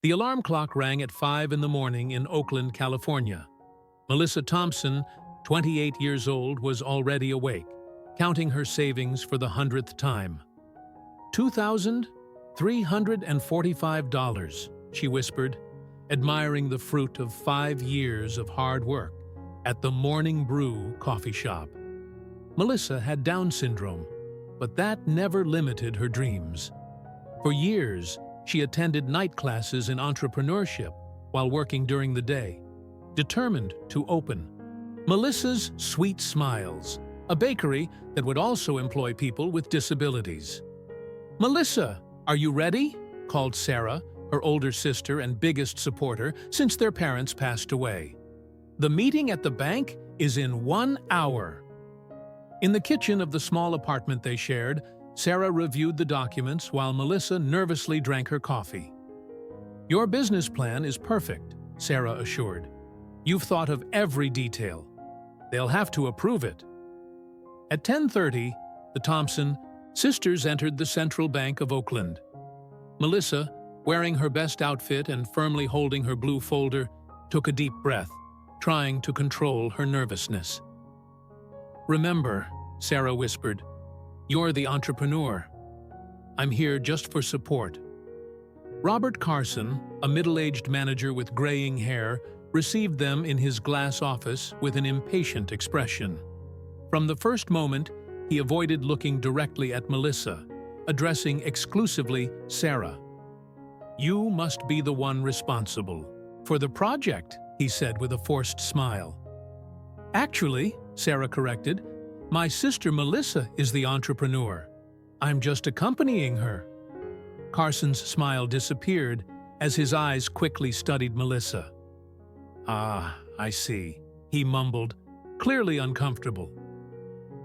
The alarm clock rang at 5 in the morning in Oakland, California. Melissa Thompson, 28 years old, was already awake, counting her savings for the 100th time. $2,345, she whispered, admiring the fruit of 5 years of hard work at the Morning Brew coffee shop. Melissa had Down syndrome, but that never limited her dreams. For years, she attended night classes in entrepreneurship while working during the day, determined to open Melissa's Sweet Smiles, a bakery that would also employ people with disabilities. "Melissa, are you ready?" called Sarah, her older sister and biggest supporter since their parents passed away. "The meeting at the bank is in 1 hour." In the kitchen of the small apartment they shared, Sarah reviewed the documents while Melissa nervously drank her coffee. "Your business plan is perfect," Sarah assured. "You've thought of every detail. They'll have to approve it." At 10:30, the Thompson sisters entered the Central Bank of Oakland. Melissa, wearing her best outfit and firmly holding her blue folder, took a deep breath, trying to control her nervousness. "Remember," Sarah whispered, "you're the entrepreneur. I'm here just for support." Robert Carson, a middle-aged manager with graying hair, received them in his glass office with an impatient expression. From the first moment, he avoided looking directly at Melissa, addressing exclusively Sarah. "You must be the one responsible for the project," he said with a forced smile. "Actually," Sarah corrected, "my sister Melissa is the entrepreneur. I'm just accompanying her." Carson's smile disappeared as his eyes quickly studied Melissa. "Ah, I see," he mumbled, clearly uncomfortable.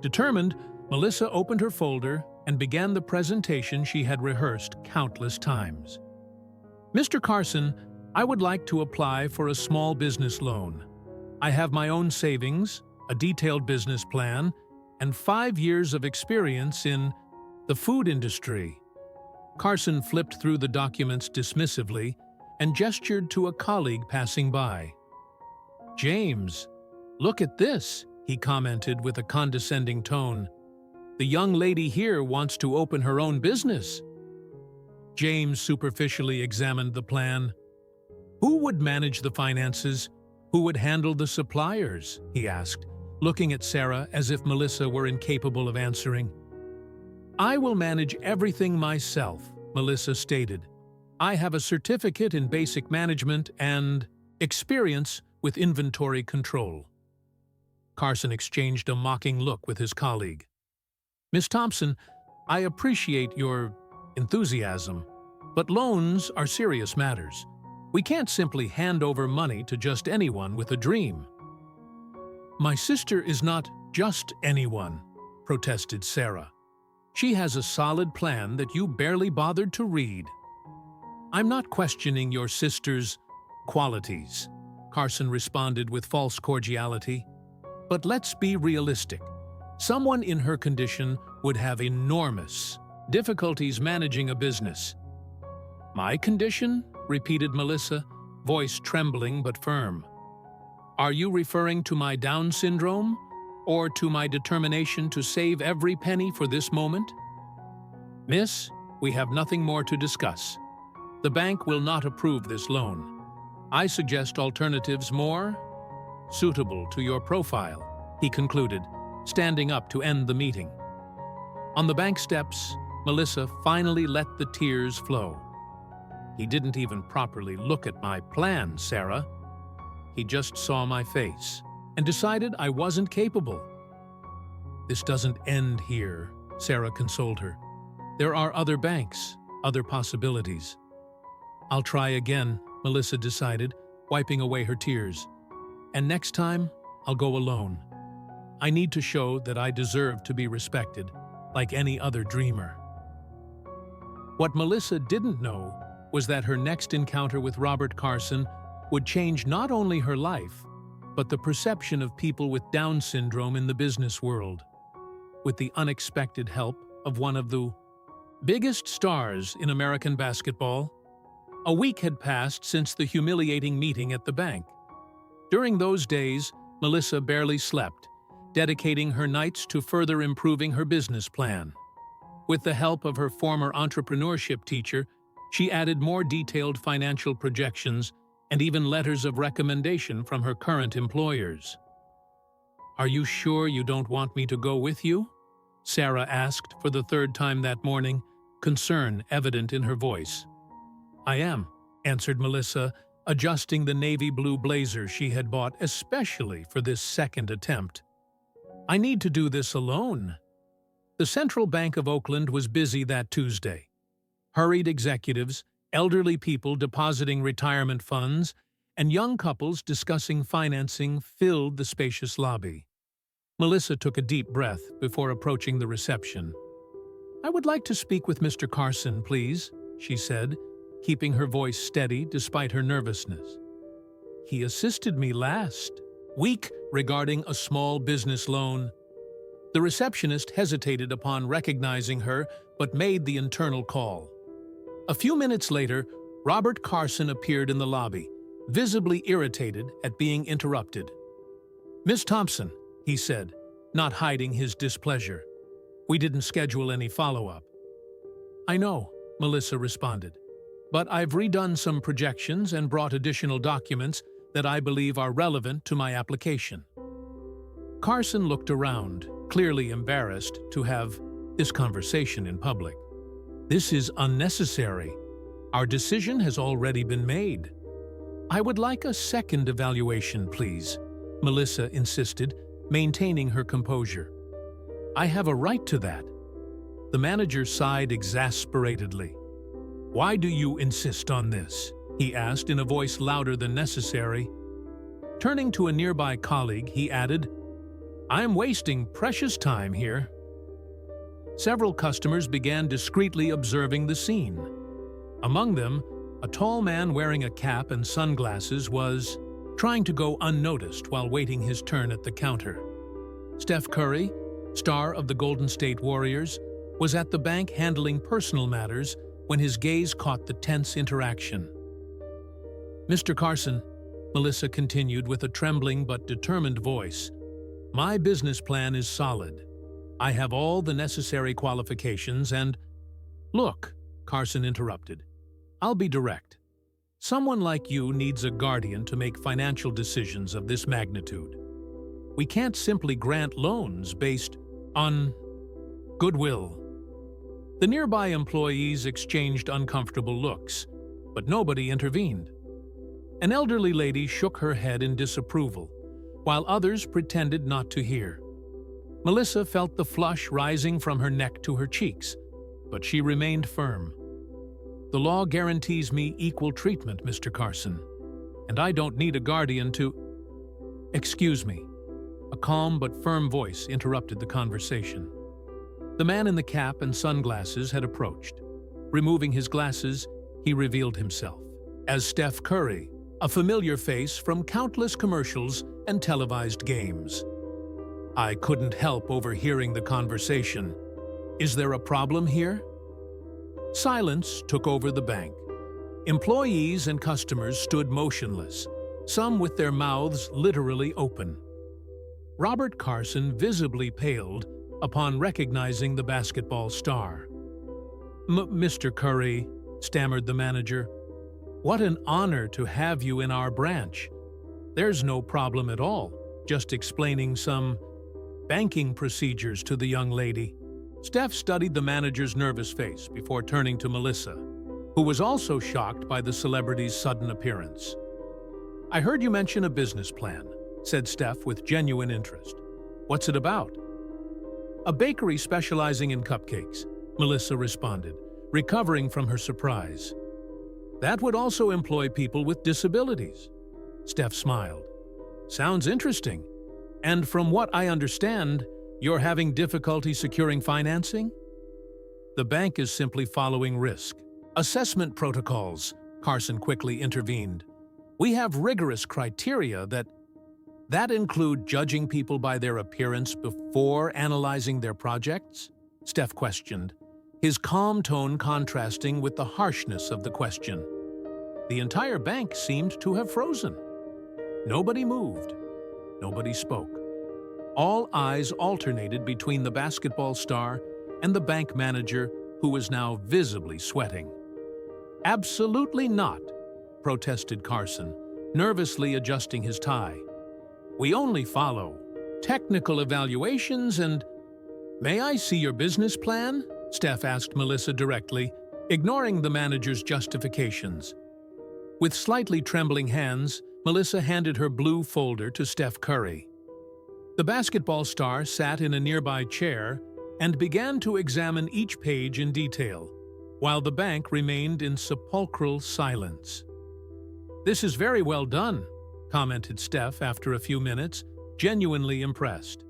Determined, Melissa opened her folder and began the presentation she had rehearsed countless times. "Mr. Carson, I would like to apply for a small business loan. I have my own savings, a detailed business plan, and 5 years of experience in the food industry." Carson flipped through the documents dismissively and gestured to a colleague passing by. "James, look at this," he commented with a condescending tone. "The young lady here wants to open her own business." James superficially examined the plan. "Who would manage the finances? Who would handle the suppliers?" he asked, looking at Sarah as if Melissa were incapable of answering. "I will manage everything myself," Melissa stated. "I have a certificate in basic management and experience with inventory control." Carson exchanged a mocking look with his colleague. "Miss Thompson, I appreciate your enthusiasm, but loans are serious matters. We can't simply hand over money to just anyone with a dream." "My sister is not just anyone," protested Sarah. "She has a solid plan that you barely bothered to read." "I'm not questioning your sister's qualities," Carson responded with false cordiality. "But let's be realistic. Someone in her condition would have enormous difficulties managing a business." "My condition?" repeated Melissa, voice trembling but firm. "Are you referring to my Down syndrome, or to my determination to save every penny for this moment?" "Miss, we have nothing more to discuss. The bank will not approve this loan. I suggest alternatives more suitable to your profile," he concluded, standing up to end the meeting. On the bank steps, Melissa finally let the tears flow. "He didn't even properly look at my plan, Sarah. He just saw my face and decided I wasn't capable." "This doesn't end here," Sarah consoled her. "There are other banks, other possibilities." "I'll try again," Melissa decided, wiping away her tears. "And next time, I'll go alone. I need to show that I deserve to be respected, like any other dreamer." What Melissa didn't know was that her next encounter with Robert Carson would change not only her life, but the perception of people with Down syndrome in the business world. With the unexpected help of one of the biggest stars in American basketball, A week had passed since the humiliating meeting at the bank. During those days, Melissa barely slept, dedicating her nights to further improving her business plan. With the help of her former entrepreneurship teacher, she added more detailed financial projections and even letters of recommendation from her current employers. "Are you sure you don't want me to go with you?" Sarah asked for the third time that morning, concern evident in her voice. "I am," answered Melissa, adjusting the navy blue blazer she had bought especially for this second attempt. "I need to do this alone." The Central Bank of Oakland was busy that Tuesday. Hurried executives, elderly people depositing retirement funds, and young couples discussing financing filled the spacious lobby. Melissa took a deep breath before approaching the reception. "I would like to speak with Mr. Carson, please," she said, keeping her voice steady despite her nervousness. "He assisted me last week regarding a small business loan." The receptionist hesitated upon recognizing her but made the internal call. A few minutes later, Robert Carson appeared in the lobby, visibly irritated at being interrupted. "Miss Thompson," he said, not hiding his displeasure. "We didn't schedule any follow-up." "I know," Melissa responded, "but I've redone some projections and brought additional documents that I believe are relevant to my application." Carson looked around, clearly embarrassed to have this conversation in public. "This is unnecessary. Our decision has already been made." "I would like a second evaluation, please," Melissa insisted, maintaining her composure. "I have a right to that." The manager sighed exasperatedly. "Why do you insist on this?" he asked in a voice louder than necessary. Turning to a nearby colleague, he added, "I'm wasting precious time here." Several customers began discreetly observing the scene. Among them, a tall man wearing a cap and sunglasses was trying to go unnoticed while waiting his turn at the counter. Steph Curry, star of the Golden State Warriors, was at the bank handling personal matters when his gaze caught the tense interaction. "Mr. Carson," Melissa continued with a trembling but determined voice, "my business plan is solid. I have all the necessary qualifications and—" "Look," Carson interrupted, "I'll be direct. Someone like you needs a guardian to make financial decisions of this magnitude. We can't simply grant loans based on goodwill." The nearby employees exchanged uncomfortable looks, but nobody intervened. An elderly lady shook her head in disapproval, while others pretended not to hear. Melissa felt the flush rising from her neck to her cheeks, but she remained firm. "The law guarantees me equal treatment, Mr. Carson, and I don't need a guardian to—" "Excuse me." A calm but firm voice interrupted the conversation. The man in the cap and sunglasses had approached. Removing his glasses, he revealed himself as Steph Curry, a familiar face from countless commercials and televised games. "I couldn't help overhearing the conversation. Is there a problem here?" Silence took over the bank. Employees and customers stood motionless, some with their mouths literally open. Robert Carson visibly paled upon recognizing the basketball star. "Mr. Curry," stammered the manager, "what an honor to have you in our branch. There's no problem at all, just explaining some banking procedures to the young lady." Steph studied the manager's nervous face before turning to Melissa, who was also shocked by the celebrity's sudden appearance. "I heard you mention a business plan," said Steph with genuine interest. "What's it about?" "A bakery specializing in cupcakes," Melissa responded, recovering from her surprise. "That would also employ people with disabilities." Steph smiled. "Sounds interesting. And from what I understand, you're having difficulty securing financing?" "The bank is simply following risk assessment protocols," Carson quickly intervened. "We have rigorous criteria that include judging people by their appearance before analyzing their projects?" Steph questioned, his calm tone contrasting with the harshness of the question. the entire bank seemed to have frozen. Nobody moved. Nobody spoke. All eyes alternated between the basketball star and the bank manager, who was now visibly sweating. "Absolutely not," protested Carson, nervously adjusting his tie. "We only follow technical evaluations and—" "May I see your business plan?" Steph asked Melissa directly, ignoring the manager's justifications. With slightly trembling hands, Melissa handed her blue folder to Steph Curry. The basketball star sat in a nearby chair and began to examine each page in detail, while the bank remained in sepulchral silence. "This is very well done," commented Steph after a few minutes, genuinely impressed.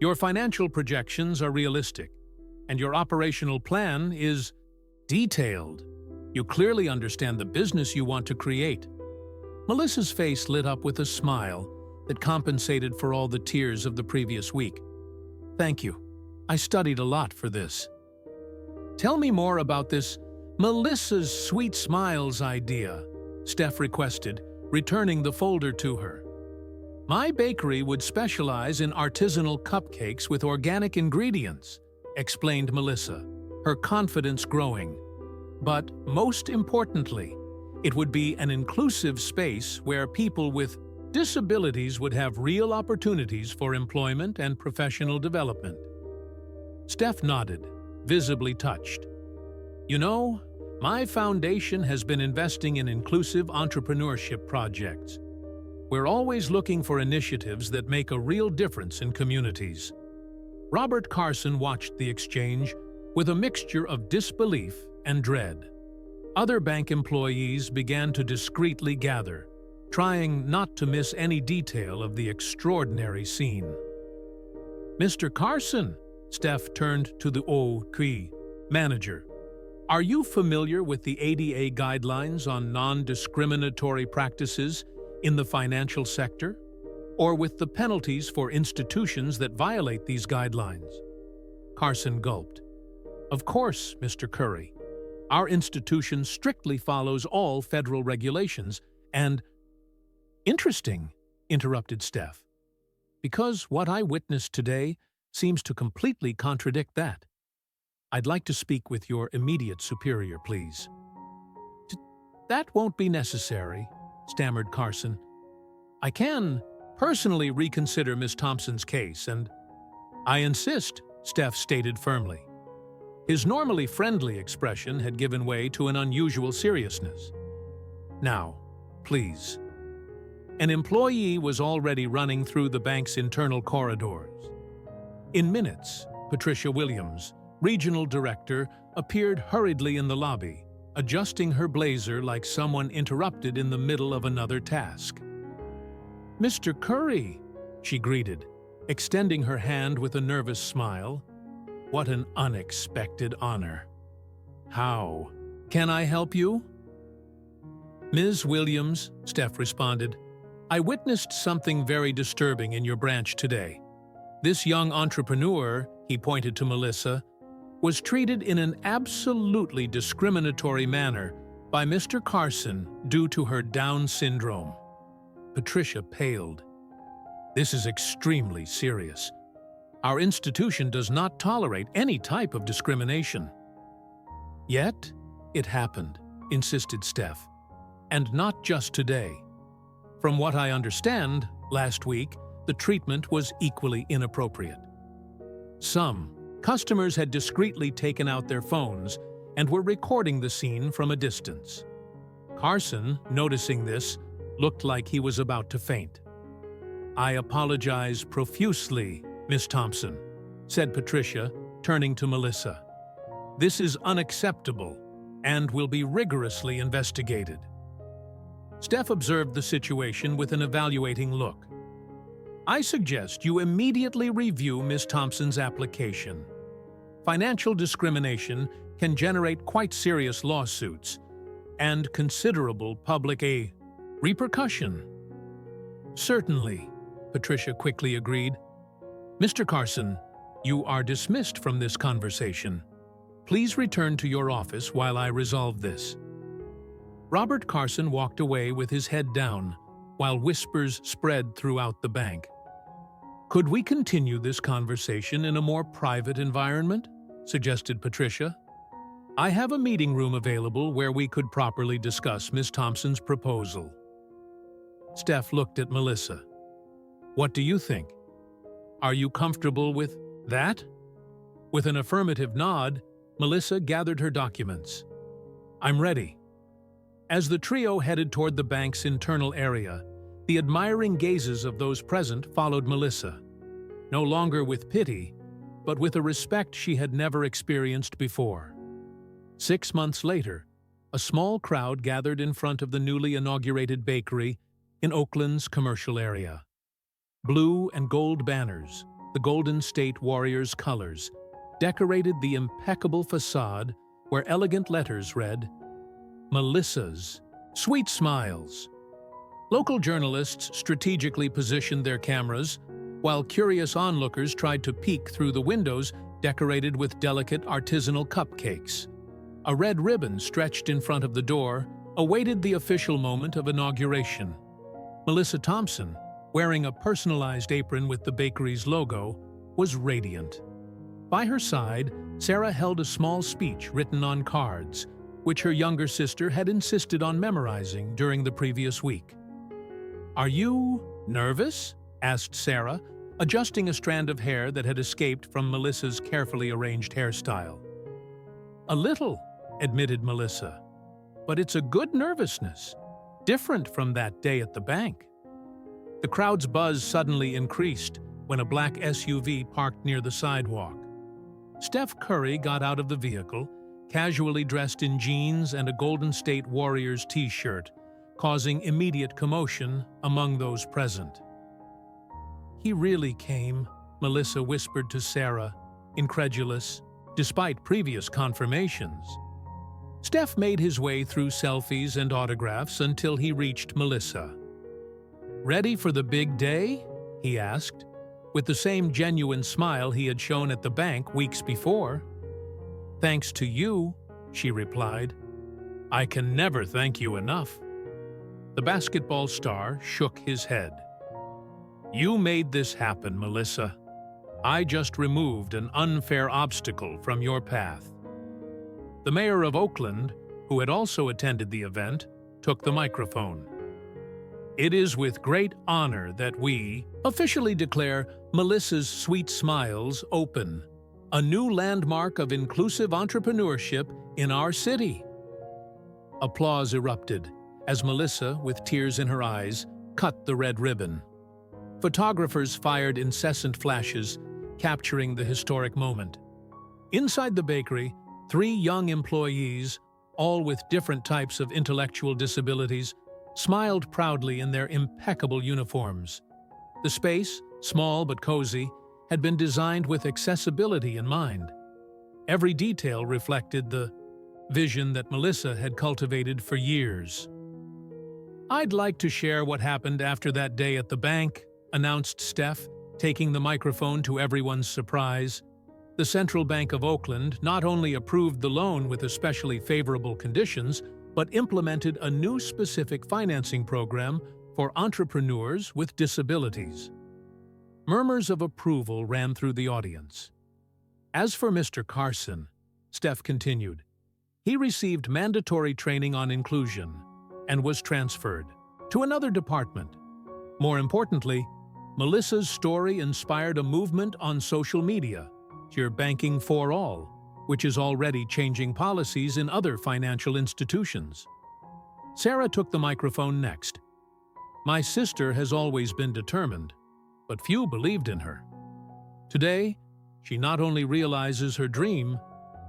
"Your financial projections are realistic, and your operational plan is detailed. You clearly understand the business you want to create." Melissa's face lit up with a smile that compensated for all the tears of the previous week. "Thank you. I studied a lot for this." "Tell me more about this Melissa's sweet smiles idea," Steph requested, returning the folder to her. "My bakery would specialize in artisanal cupcakes with organic ingredients," explained Melissa, her confidence growing. "But most importantly, it would be an inclusive space where people with disabilities would have real opportunities for employment and professional development." Steph nodded, visibly touched. "You know, my foundation has been investing in inclusive entrepreneurship projects. We're always looking for initiatives that make a real difference in communities." Robert Carson watched the exchange with a mixture of disbelief and dread. Other bank employees began to discreetly gather, trying not to miss any detail of the extraordinary scene. "Mr. Carson," Steph turned to the OQ manager, "are you familiar with the ADA guidelines on non-discriminatory practices in the financial sector, or with the penalties for institutions that violate these guidelines?" Carson gulped. "Of course, Mr. Curry. Our institution strictly follows all federal regulations, and—" "Interesting," interrupted Steph, "because what I witnessed today seems to completely contradict that. I'd like to speak with your immediate superior, please." "That won't be necessary," stammered Carson. "I can personally reconsider Miss Thompson's case, and—" "I insist," Steph stated firmly. His normally friendly expression had given way to an unusual seriousness. "Now, please." An employee was already running through the bank's internal corridors. In minutes, Patricia Williams, regional director, appeared hurriedly in the lobby, adjusting her blazer like someone interrupted in the middle of another task. "Mr. Curry," she greeted, extending her hand with a nervous smile. "What an unexpected honor. How can I help you?" "Ms. Williams," Steph responded, "I witnessed something very disturbing in your branch today. This young entrepreneur," he pointed to Melissa, "was treated in an absolutely discriminatory manner by Mr. Carson due to her Down syndrome." Patricia paled. "This is extremely serious. Our institution does not tolerate any type of discrimination." "Yet, it happened," insisted Steph. "And not just today. From what I understand, last week, the treatment was equally inappropriate. Some customers had discreetly taken out their phones and were recording the scene from a distance. Carson, noticing this, looked like he was about to faint. "I apologize profusely, Miss Thompson," said Patricia, turning to Melissa. "This is unacceptable and will be rigorously investigated." Steph observed the situation with an evaluating look. "I suggest you immediately review Miss Thompson's application. Financial discrimination can generate quite serious lawsuits and considerable public repercussion." "Certainly," Patricia quickly agreed. "Mr. Carson, you are dismissed from this conversation. Please return to your office while I resolve this." Robert Carson walked away with his head down, while whispers spread throughout the bank. "Could we continue this conversation in a more private environment?" suggested Patricia. "I have a meeting room available where we could properly discuss Miss Thompson's proposal." Steph looked at Melissa. "What do you think? Are you comfortable with that?" With an affirmative nod, Melissa gathered her documents. "I'm ready." As the trio headed toward the bank's internal area, the admiring gazes of those present followed Melissa, no longer with pity, but with a respect she had never experienced before. 6 months later, a small crowd gathered in front of the newly inaugurated bakery in Oakland's commercial area. Blue and gold banners, the Golden State Warriors' colors, decorated the impeccable facade where elegant letters read, "Melissa's Sweet Smiles." Local journalists strategically positioned their cameras, while curious onlookers tried to peek through the windows decorated with delicate artisanal cupcakes. A red ribbon stretched in front of the door awaited the official moment of inauguration. Melissa Thompson, wearing a personalized apron with the bakery's logo, was radiant. By her side, Sarah held a small speech written on cards, which her younger sister had insisted on memorizing during the previous week. "Are you nervous?" asked Sarah, adjusting a strand of hair that had escaped from Melissa's carefully arranged hairstyle. "A little," admitted Melissa. "But it's a good nervousness, different from that day at the bank." The crowd's buzz suddenly increased when a black SUV parked near the sidewalk. Steph Curry got out of the vehicle, casually dressed in jeans and a Golden State Warriors t-shirt, causing immediate commotion among those present. "He really came," Melissa whispered to Sarah, incredulous, despite previous confirmations. Steph made his way through selfies and autographs until he reached Melissa. "Ready for the big day?" he asked, with the same genuine smile he had shown at the bank weeks before. "Thanks to you," she replied. "I can never thank you enough." The basketball star shook his head. "You made this happen, Melissa. I just removed an unfair obstacle from your path." The mayor of Oakland, who had also attended the event, took the microphone. "It is with great honor that we officially declare Melissa's Sweet Smiles open, a new landmark of inclusive entrepreneurship in our city." Applause erupted as Melissa, with tears in her eyes, cut the red ribbon. Photographers fired incessant flashes, capturing the historic moment. Inside the bakery, 3 young employees, all with different types of intellectual disabilities, smiled proudly in their impeccable uniforms. The space, small but cozy, had been designed with accessibility in mind. Every detail reflected the vision that Melissa had cultivated for years. "I'd like to share what happened after that day at the bank," announced Steph, taking the microphone to everyone's surprise. The Central Bank of Oakland not only approved the loan with especially favorable conditions, but implemented a new specific financing program for entrepreneurs with disabilities. Murmurs of approval ran through the audience. As for Mr. Carson, Steph continued, he received mandatory training on inclusion and was transferred to another department. More importantly, Melissa's story inspired a movement on social media, Your Banking for All, which is already changing policies in other financial institutions. Sarah took the microphone next. "My sister has always been determined, but few believed in her. Today, she not only realizes her dream,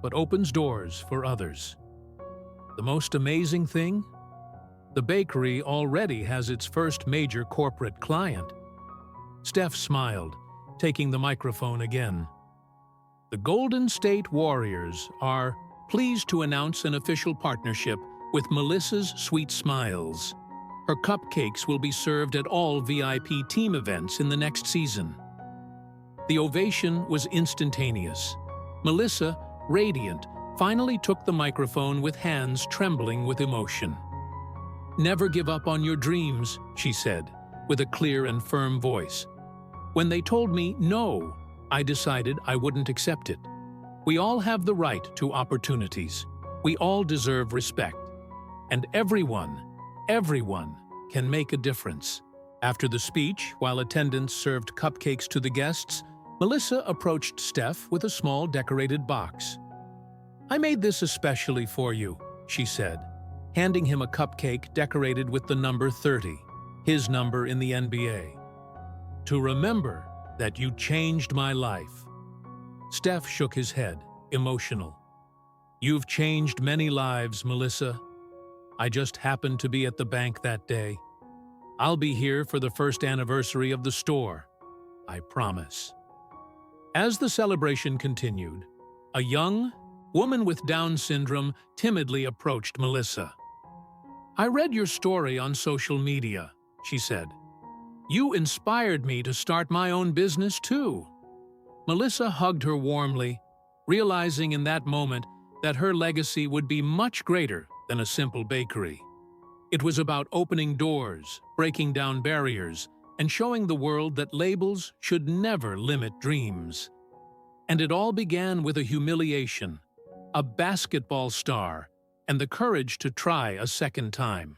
but opens doors for others. The most amazing thing? The bakery already has its first major corporate client." Steph smiled, taking the microphone again. "The Golden State Warriors are pleased to announce an official partnership with Melissa's Sweet Smiles. Her cupcakes will be served at all VIP team events in the next season." The ovation was instantaneous. Melissa, radiant, finally took the microphone with hands trembling with emotion. Never give up on your dreams, she said, with a clear and firm voice. When they told me no, I decided I wouldn't accept it. We all have the right to opportunities. We all deserve respect. And everyone can make a difference. After the speech, while attendants served cupcakes to the guests, Melissa approached Steph with a small decorated box. "I made this especially for you," she said, handing him a cupcake decorated with the number 30, his number in the NBA. "To remember that you changed my life." Steph shook his head, emotional. "You've changed many lives, Melissa. I just happened to be at the bank that day. I'll be here for the first anniversary of the store. I promise." As the celebration continued, a young woman with Down syndrome timidly approached Melissa. "I read your story on social media," she said. "You inspired me to start my own business too." Melissa hugged her warmly, realizing in that moment that her legacy would be much greater than a simple bakery. It was about opening doors, breaking down barriers, and showing the world that labels should never limit dreams. And it all began with a humiliation, a basketball star, and the courage to try a second time.